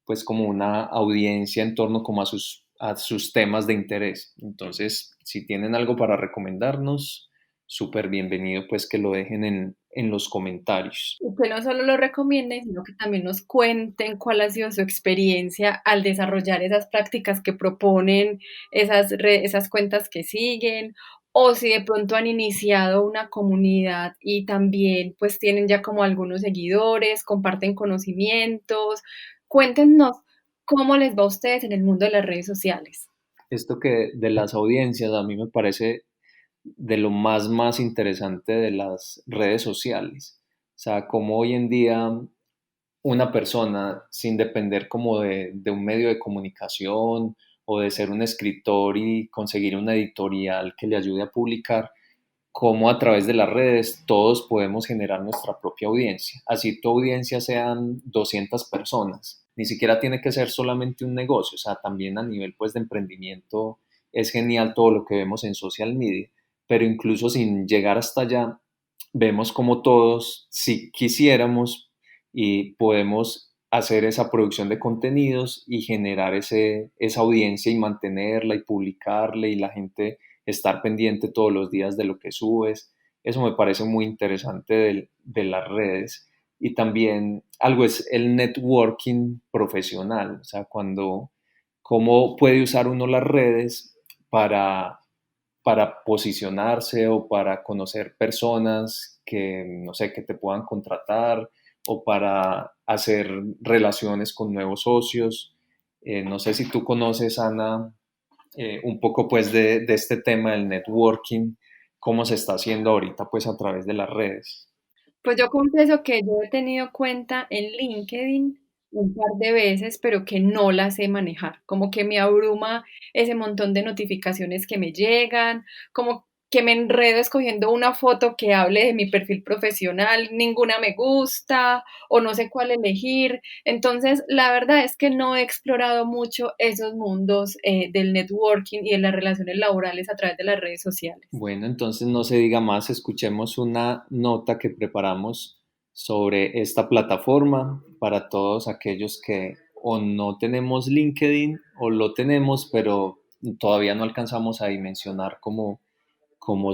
pues como una audiencia en torno como a sus temas de interés. Entonces, si tienen algo para recomendarnos, súper bienvenido pues que lo dejen en los comentarios. Y que no solo lo recomienden, sino que también nos cuenten cuál ha sido su experiencia al desarrollar esas prácticas que proponen, esas cuentas que siguen, o si de pronto han iniciado una comunidad y también pues tienen ya como algunos seguidores, comparten conocimientos. Cuéntenos cómo les va a ustedes en el mundo de las redes sociales. Esto que de las audiencias a mí me parece de lo más interesante de las redes sociales. O sea, como hoy en día una persona, sin depender como de un medio de comunicación o de ser un escritor y conseguir una editorial que le ayude a publicar, como a través de las redes todos podemos generar nuestra propia audiencia. Así tu audiencia sean 200 personas. Ni siquiera tiene que ser solamente un negocio, o sea, también a nivel pues de emprendimiento es genial todo lo que vemos en social media, pero incluso sin llegar hasta allá, vemos como todos, si quisiéramos, y podemos hacer esa producción de contenidos y generar esa audiencia y mantenerla y publicarla y la gente estar pendiente todos los días de lo que subes. Eso me parece muy interesante de las redes. Y también algo es el networking profesional, o sea, cómo puede usar uno las redes para posicionarse o para conocer personas que, no sé, que te puedan contratar o para hacer relaciones con nuevos socios. No sé si tú conoces, Ana, un poco pues de este tema del networking, cómo se está haciendo ahorita pues a través de las redes. Pues yo confieso que yo he tenido cuenta en LinkedIn un par de veces, pero que no la sé manejar. Como que me abruma ese montón de notificaciones que me llegan, como que me enredo escogiendo una foto que hable de mi perfil profesional, ninguna me gusta o no sé cuál elegir. Entonces, la verdad es que no he explorado mucho esos mundos del networking y de las relaciones laborales a través de las redes sociales. Bueno, entonces no se diga más, escuchemos una nota que preparamos sobre esta plataforma para todos aquellos que o no tenemos LinkedIn o lo tenemos, pero todavía no alcanzamos a dimensionar como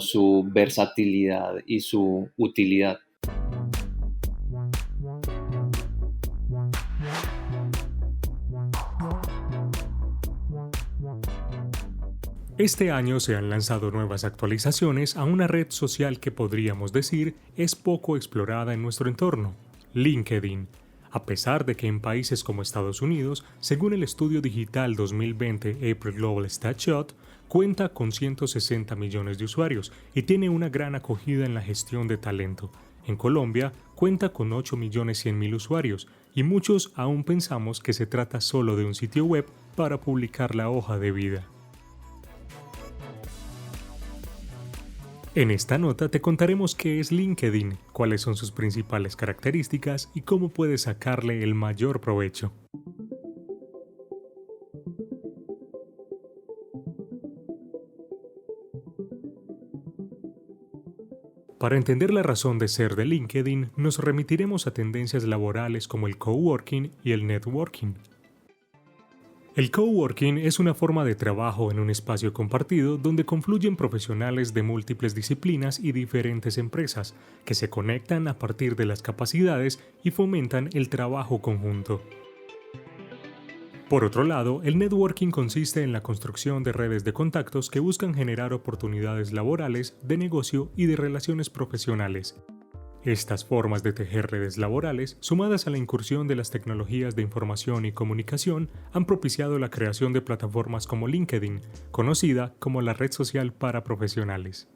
su versatilidad y su utilidad. Este año se han lanzado nuevas actualizaciones a una red social que podríamos decir es poco explorada en nuestro entorno, LinkedIn. A pesar de que en países como Estados Unidos, según el estudio digital 2020 April Global Statshot, cuenta con 160 millones de usuarios y tiene una gran acogida en la gestión de talento. En Colombia cuenta con 8.100.000 usuarios y muchos aún pensamos que se trata solo de un sitio web para publicar la hoja de vida. En esta nota te contaremos qué es LinkedIn, cuáles son sus principales características y cómo puedes sacarle el mayor provecho. Para entender la razón de ser de LinkedIn, nos remitiremos a tendencias laborales como el coworking y el networking. El coworking es una forma de trabajo en un espacio compartido donde confluyen profesionales de múltiples disciplinas y diferentes empresas que se conectan a partir de las capacidades y fomentan el trabajo conjunto. Por otro lado, el networking consiste en la construcción de redes de contactos que buscan generar oportunidades laborales, de negocio y de relaciones profesionales. Estas formas de tejer redes laborales, sumadas a la incursión de las tecnologías de información y comunicación, han propiciado la creación de plataformas como LinkedIn, conocida como la red social para profesionales.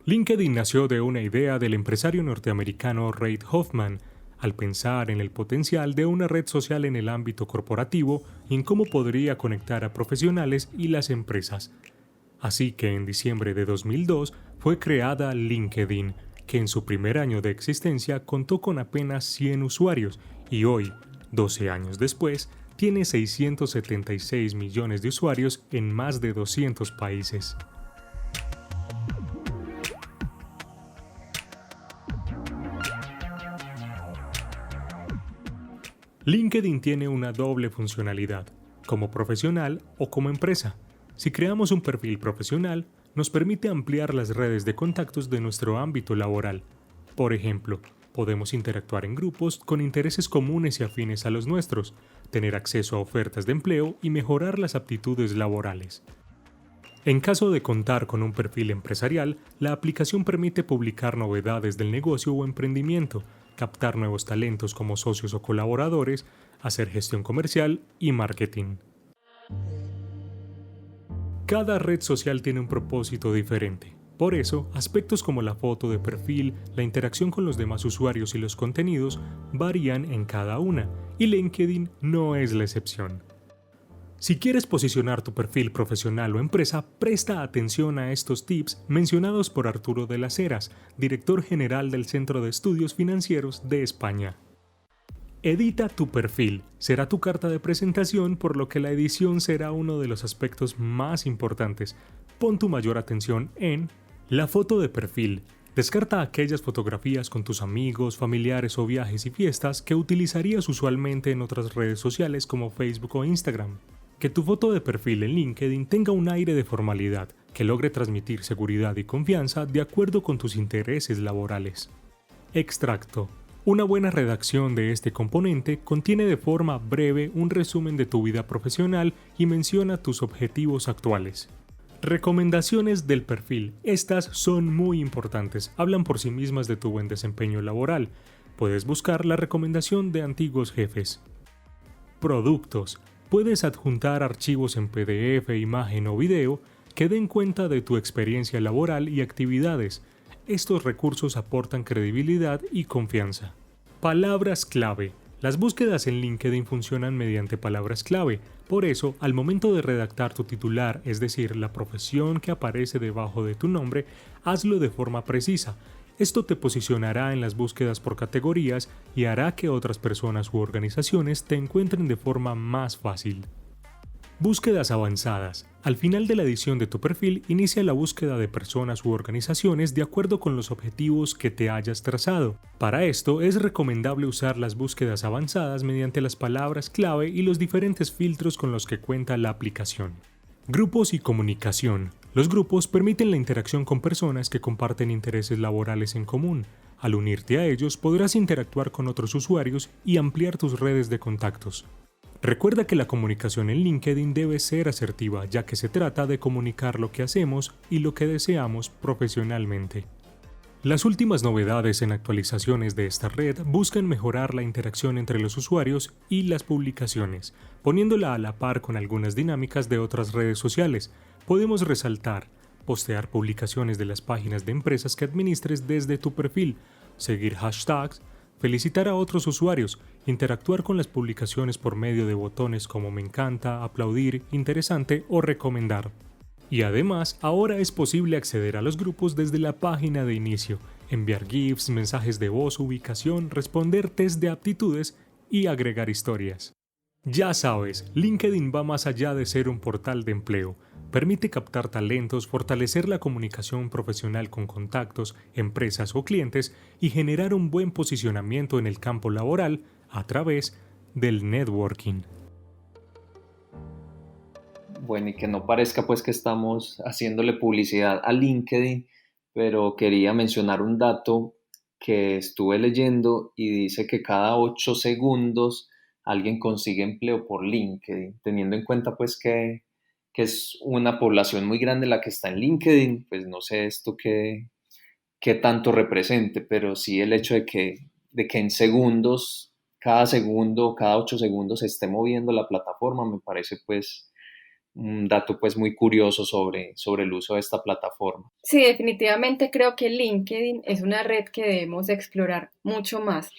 LinkedIn nació de una idea del empresario norteamericano Reid Hoffman, al pensar en el potencial de una red social en el ámbito corporativo y en cómo podría conectar a profesionales y las empresas. Así que en diciembre de 2002 fue creada LinkedIn, que en su primer año de existencia contó con apenas 100 usuarios y hoy, 12 años después, tiene 676 millones de usuarios en más de 200 países. LinkedIn tiene una doble funcionalidad, como profesional o como empresa. Si creamos un perfil profesional, nos permite ampliar las redes de contactos de nuestro ámbito laboral. Por ejemplo, podemos interactuar en grupos con intereses comunes y afines a los nuestros, tener acceso a ofertas de empleo y mejorar las aptitudes laborales. En caso de contar con un perfil empresarial, la aplicación permite publicar novedades del negocio o emprendimiento, captar nuevos talentos como socios o colaboradores, hacer gestión comercial y marketing. Cada red social tiene un propósito diferente. Por eso, aspectos como la foto de perfil, la interacción con los demás usuarios y los contenidos varían en cada una, y LinkedIn no es la excepción. Si quieres posicionar tu perfil profesional o empresa, presta atención a estos tips mencionados por Arturo de las Heras, director general del Centro de Estudios Financieros de España. Edita tu perfil. Será tu carta de presentación, por lo que la edición será uno de los aspectos más importantes. Pon tu mayor atención en la foto de perfil. Descarta aquellas fotografías con tus amigos, familiares o viajes y fiestas que utilizarías usualmente en otras redes sociales como Facebook o Instagram. Que tu foto de perfil en LinkedIn tenga un aire de formalidad, que logre transmitir seguridad y confianza de acuerdo con tus intereses laborales. Extracto. Una buena redacción de este componente contiene de forma breve un resumen de tu vida profesional y menciona tus objetivos actuales. Recomendaciones del perfil. Estas son muy importantes, hablan por sí mismas de tu buen desempeño laboral. Puedes buscar la recomendación de antiguos jefes. Productos. Puedes adjuntar archivos en PDF, imagen o video que den cuenta de tu experiencia laboral y actividades. Estos recursos aportan credibilidad y confianza. Palabras clave. Las búsquedas en LinkedIn funcionan mediante palabras clave. Por eso, al momento de redactar tu titular, es decir, la profesión que aparece debajo de tu nombre, hazlo de forma precisa. Esto te posicionará en las búsquedas por categorías y hará que otras personas u organizaciones te encuentren de forma más fácil. Búsquedas avanzadas. Al final de la edición de tu perfil, inicia la búsqueda de personas u organizaciones de acuerdo con los objetivos que te hayas trazado. Para esto, es recomendable usar las búsquedas avanzadas mediante las palabras clave y los diferentes filtros con los que cuenta la aplicación. Grupos y comunicación. Los grupos permiten la interacción con personas que comparten intereses laborales en común. Al unirte a ellos, podrás interactuar con otros usuarios y ampliar tus redes de contactos. Recuerda que la comunicación en LinkedIn debe ser asertiva, ya que se trata de comunicar lo que hacemos y lo que deseamos profesionalmente. Las últimas novedades en actualizaciones de esta red buscan mejorar la interacción entre los usuarios y las publicaciones, poniéndola a la par con algunas dinámicas de otras redes sociales. Podemos resaltar, postear publicaciones de las páginas de empresas que administres desde tu perfil, seguir hashtags, felicitar a otros usuarios, interactuar con las publicaciones por medio de botones como me encanta, aplaudir, interesante o recomendar. Y además, ahora es posible acceder a los grupos desde la página de inicio, enviar GIFs, mensajes de voz, ubicación, responder test de aptitudes y agregar historias. Ya sabes, LinkedIn va más allá de ser un portal de empleo. Permite captar talentos, fortalecer la comunicación profesional con contactos, empresas o clientes y generar un buen posicionamiento en el campo laboral a través del networking. Bueno, y que no parezca pues que estamos haciéndole publicidad a LinkedIn, pero quería mencionar un dato que estuve leyendo y dice que cada 8 segundos alguien consigue empleo por LinkedIn, teniendo en cuenta pues que es una población muy grande la que está en LinkedIn, pues no sé esto qué tanto represente, pero sí el hecho de que en segundos, cada segundo, cada 8 segundos se esté moviendo la plataforma, me parece pues un dato pues muy curioso sobre el uso de esta plataforma. Sí, definitivamente creo que LinkedIn es una red que debemos explorar mucho más.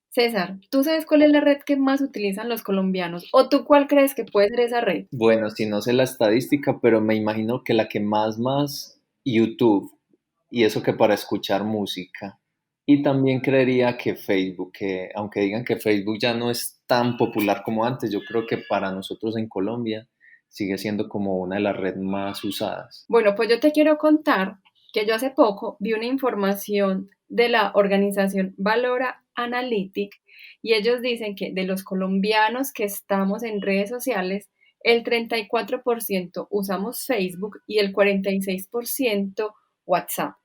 César, ¿tú sabes cuál es la red que más utilizan los colombianos? ¿O tú cuál crees que puede ser esa red? Bueno, si no sé la estadística, pero me imagino que la que más, YouTube, y eso que para escuchar música. Y también creería que Facebook, que aunque digan que Facebook ya no es tan popular como antes, yo creo que para nosotros en Colombia sigue siendo como una de las redes más usadas. Bueno, pues yo te quiero contar que yo hace poco vi una información de la organización Valora Analytic y ellos dicen que de los colombianos que estamos en redes sociales, el 34% usamos Facebook y el 46% WhatsApp.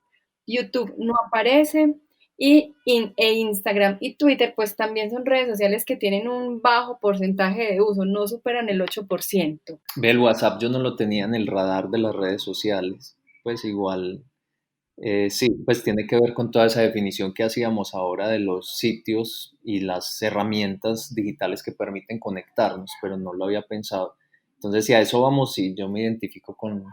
YouTube no aparece e Instagram y Twitter pues también son redes sociales que tienen un bajo porcentaje de uso, no superan el 8%. Ve, el WhatsApp yo no lo tenía en el radar de las redes sociales, pues igual, sí, pues tiene que ver con toda esa definición que hacíamos ahora de los sitios y las herramientas digitales que permiten conectarnos, pero no lo había pensado. Entonces, si a eso vamos, sí, yo me identifico con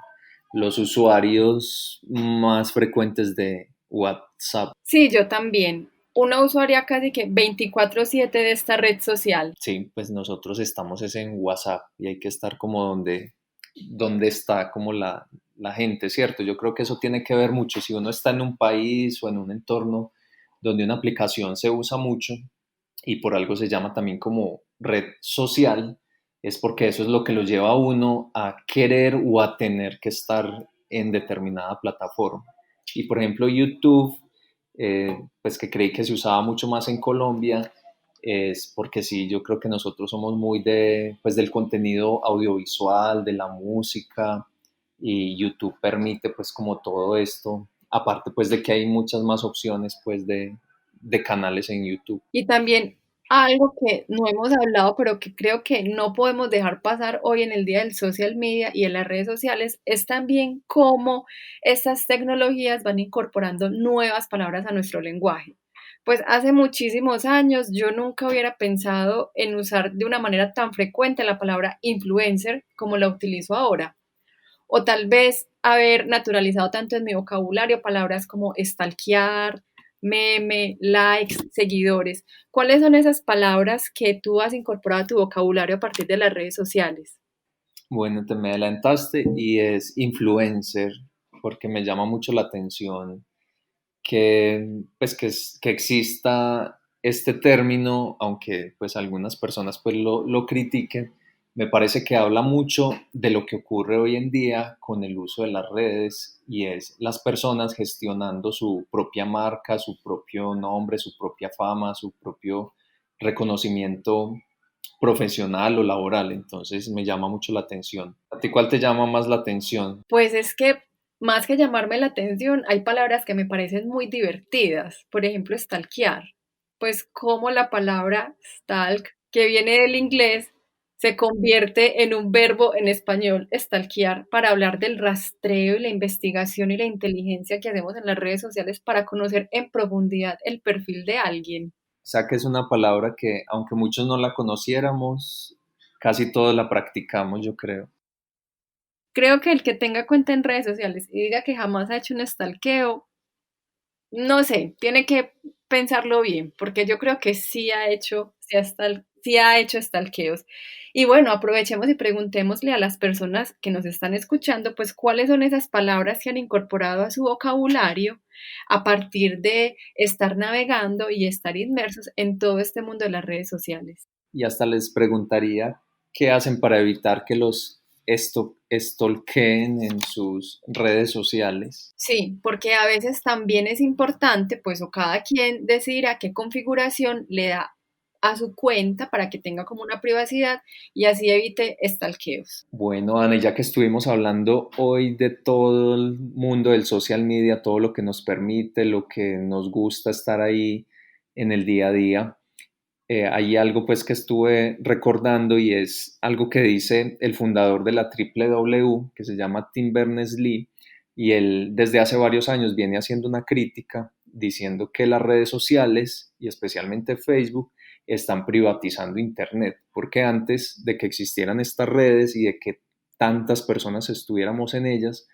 los usuarios más frecuentes de WhatsApp. Sí, yo también. Una usuaria casi que 24/7 de esta red social. Sí, pues nosotros estamos es en WhatsApp y hay que estar como donde está como la gente, ¿cierto? Yo creo que eso tiene que ver mucho. Si uno está en un país o en un entorno donde una aplicación se usa mucho y por algo se llama también como red social, es porque eso es lo que lo lleva a uno a querer o a tener que estar en determinada plataforma. Y por ejemplo, YouTube, pues que creí que se usaba mucho más en Colombia, es porque sí, yo creo que nosotros somos muy pues del contenido audiovisual, de la música, y YouTube permite pues como todo esto, aparte pues de que hay muchas más opciones pues de canales en YouTube. Y también algo que no hemos hablado, pero que creo que no podemos dejar pasar hoy en el día del social media y en las redes sociales, es también cómo estas tecnologías van incorporando nuevas palabras a nuestro lenguaje. Pues hace muchísimos años yo nunca hubiera pensado en usar de una manera tan frecuente la palabra influencer como la utilizo ahora. O tal vez haber naturalizado tanto en mi vocabulario palabras como stalkear, meme, likes, seguidores. ¿Cuáles son esas palabras que tú has incorporado a tu vocabulario a partir de las redes sociales? Bueno, te me adelantaste y es influencer, porque me llama mucho la atención pues que exista este término, aunque pues algunas personas pues lo critiquen. Me parece que habla mucho de lo que ocurre hoy en día con el uso de las redes y es las personas gestionando su propia marca, su propio nombre, su propia fama, su propio reconocimiento profesional o laboral. Entonces me llama mucho la atención. ¿A ti cuál te llama más la atención? Pues es que más que llamarme la atención, hay palabras que me parecen muy divertidas. Por ejemplo, stalkear. Pues como la palabra stalk, que viene del inglés, se convierte en un verbo en español, stalkear, para hablar del rastreo y la investigación y la inteligencia que hacemos en las redes sociales para conocer en profundidad el perfil de alguien. O sea que es una palabra que, aunque muchos no la conociéramos, casi todos la practicamos, yo creo. Creo que el que tenga cuenta en redes sociales y diga que jamás ha hecho un stalkeo, no sé, tiene que pensarlo bien, porque yo creo que sí ha hecho stalkeos. Y bueno, aprovechemos y preguntémosle a las personas que nos están escuchando, pues cuáles son esas palabras que han incorporado a su vocabulario a partir de estar navegando y estar inmersos en todo este mundo de las redes sociales. Y hasta les preguntaría qué hacen para evitar que los stalkeen en sus redes sociales. Sí, porque a veces también es importante, pues, o cada quien decidirá qué configuración le da a su cuenta para que tenga como una privacidad y así evite stalkeos. Bueno, Ana, ya que estuvimos hablando hoy de todo el mundo del social media, todo lo que nos permite, lo que nos gusta estar ahí en el día a día, hay algo pues que estuve recordando y es algo que dice el fundador de la W, que se llama Tim Berners-Lee, y él desde hace varios años viene haciendo una crítica diciendo que las redes sociales y especialmente Facebook están privatizando Internet, porque antes de que existieran estas redes y de que tantas personas estuviéramos en ellas,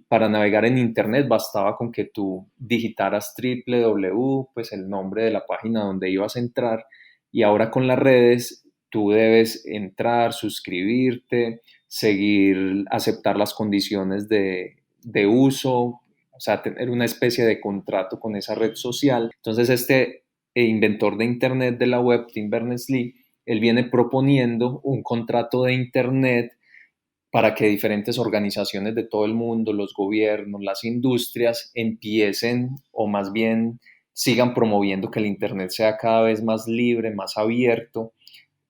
para navegar en Internet bastaba con que tú digitaras www, pues el nombre de la página donde ibas a entrar, y ahora con las redes tú debes entrar, suscribirte, seguir, aceptar las condiciones de uso, o sea, tener una especie de contrato con esa red social. Entonces este inventor de Internet de la web, Tim Berners-Lee, él viene proponiendo un contrato de Internet para que diferentes organizaciones de todo el mundo, los gobiernos, las industrias, empiecen o más bien sigan promoviendo que el Internet sea cada vez más libre, más abierto.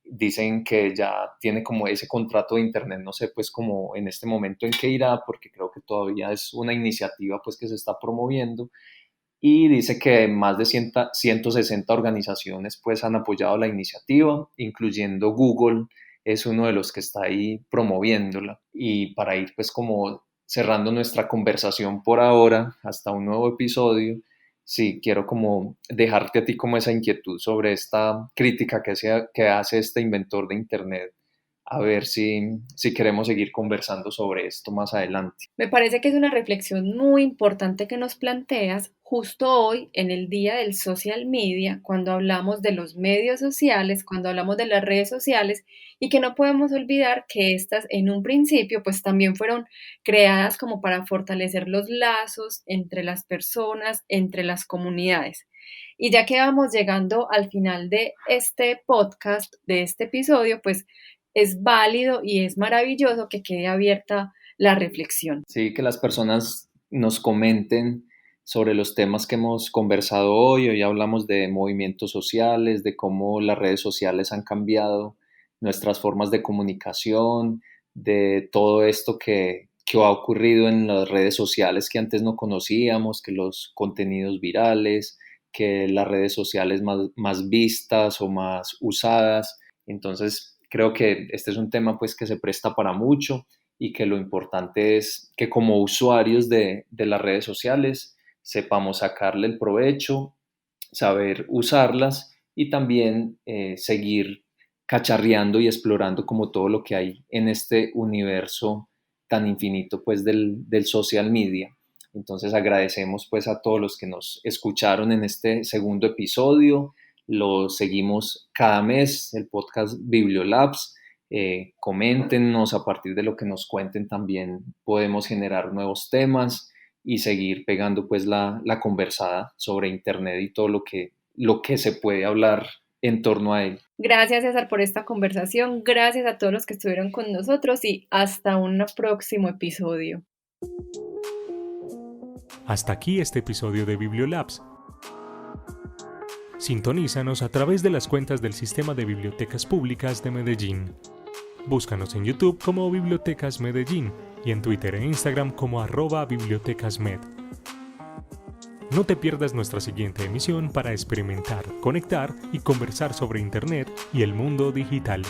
Dicen que ya tiene como ese contrato de Internet, no sé pues como en este momento en qué irá, porque creo que todavía es una iniciativa pues que se está promoviendo, y dice que más de 160 organizaciones pues han apoyado la iniciativa, incluyendo Google, es uno de los que está ahí promoviéndola. Y para ir pues como cerrando nuestra conversación por ahora, hasta un nuevo episodio, sí, quiero como dejarte a ti como esa inquietud sobre esta crítica que hace este inventor de Internet, a ver si queremos seguir conversando sobre esto más adelante. Me parece que es una reflexión muy importante que nos planteas justo hoy en el día del social media, cuando hablamos de los medios sociales, cuando hablamos de las redes sociales, y que no podemos olvidar que estas en un principio pues también fueron creadas como para fortalecer los lazos entre las personas, entre las comunidades. Y ya que vamos llegando al final de este podcast, de este episodio, pues es válido y es maravilloso que quede abierta la reflexión. Sí, que las personas nos comenten sobre los temas que hemos conversado hoy. Hoy hablamos de movimientos sociales, de cómo las redes sociales han cambiado nuestras formas de comunicación, de todo esto que ha ocurrido en las redes sociales que antes no conocíamos, que los contenidos virales, que las redes sociales más vistas o más usadas. Entonces, creo que este es un tema pues que se presta para mucho y que lo importante es que como usuarios de las redes sociales sepamos sacarle el provecho, saber usarlas y también seguir cacharreando y explorando como todo lo que hay en este universo tan infinito pues del social media. Entonces agradecemos pues a todos los que nos escucharon en este segundo episodio. Lo seguimos cada mes, el podcast Bibliolabs. Coméntenos, a partir de lo que nos cuenten también podemos generar nuevos temas y seguir pegando pues la conversada sobre Internet y todo lo que se puede hablar en torno a él. Gracias, César, por esta conversación. Gracias a todos los que estuvieron con nosotros y hasta un próximo episodio. Hasta aquí este episodio de Bibliolabs. Sintonízanos a través de las cuentas del Sistema de Bibliotecas Públicas de Medellín. Búscanos en YouTube como Bibliotecas Medellín y en Twitter e Instagram como @bibliotecasmed. No te pierdas nuestra siguiente emisión para experimentar, conectar y conversar sobre Internet y el mundo digital.